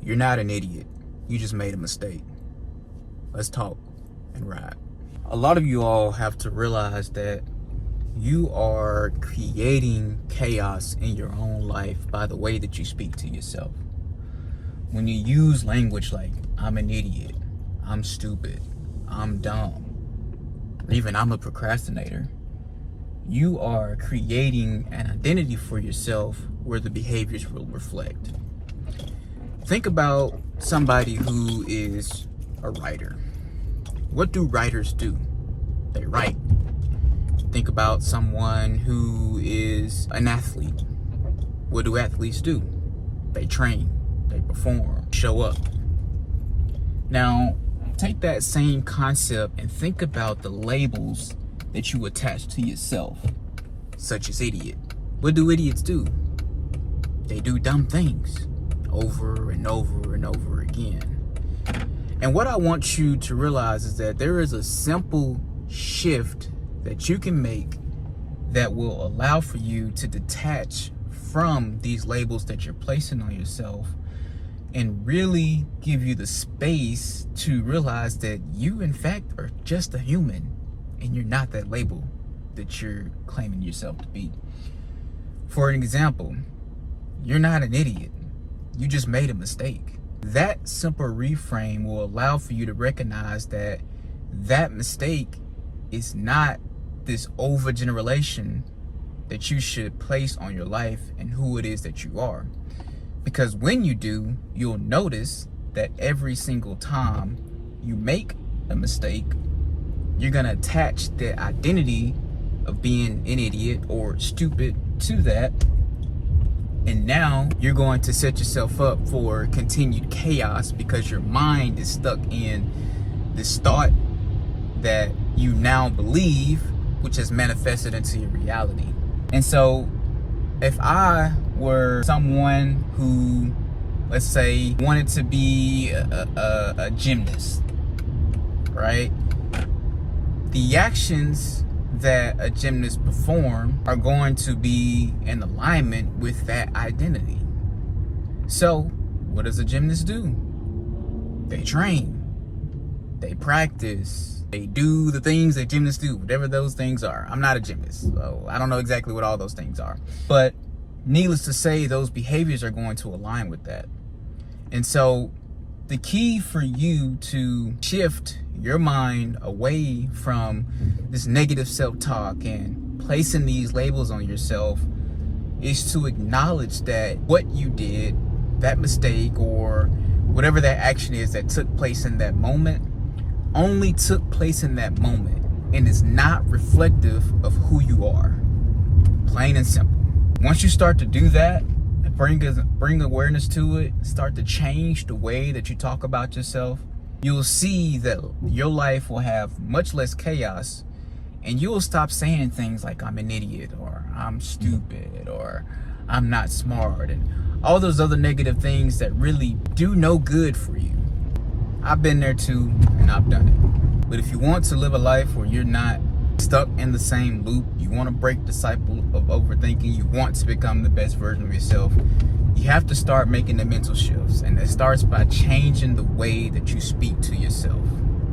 You're not an idiot. You just made a mistake. Let's talk and ride. A lot of you all have to realize that you are creating chaos in your own life by the way that you speak to yourself. When you use language like, I'm an idiot, I'm stupid, I'm dumb, or even I'm a procrastinator, you are creating an identity for yourself where the behaviors will reflect. Think about somebody who is a writer. What do writers do? They write. Think about someone who is an athlete. What do athletes do? They train, they perform, show up. Now, take that same concept and think about the labels that you attach to yourself, such as idiot. What do idiots do? They do dumb things over and over and over again. And what I want you to realize is that there is a simple shift that you can make that will allow for you to detach from these labels that you're placing on yourself and really give you the space to realize that you in fact are just a human and you're not that label that you're claiming yourself to be. For an example, you're not an idiot. You just made a mistake. That simple reframe will allow for you to recognize that that mistake is not this overgeneralization that you should place on your life and who it is that you are. Because when you do, you'll notice that every single time you make a mistake, you're gonna attach the identity of being an idiot or stupid to that. And now you're going to set yourself up for continued chaos because your mind is stuck in this thought that you now believe, which has manifested into your reality. And so if I were someone who, let's say, wanted to be a gymnast, right? The actions that a gymnast perform are going to be in alignment with that identity. So what does a gymnast do? They train, they practice, they do the things that gymnasts do, whatever those things are. I'm not a gymnast, so I don't know exactly what all those things are, but needless to say, those behaviors are going to align with that. And so the key for you to shift your mind away from this negative self-talk and placing these labels on yourself is to acknowledge that what you did, that mistake or whatever that action is that took place in that moment, only took place in that moment and is not reflective of who you are. Plain and simple. Once you start to do that, bring awareness to it, start to change the way that you talk about yourself, you'll see that your life will have much less chaos, and you'll stop saying things like I'm an idiot or I'm stupid or I'm not smart and all those other negative things that really do no good for you. I've been there too, and I've done it. But if you want to live a life where you're not stuck in the same loop, you want to break the cycle of overthinking, you want to become the best version of yourself, you have to start making the mental shifts. And it starts by changing the way that you speak to yourself.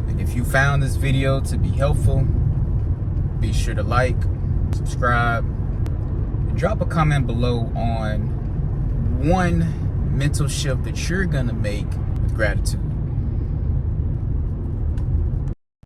And if you found this video to be helpful, be sure to like, subscribe, and drop a comment below on one mental shift that you're gonna make with gratitude.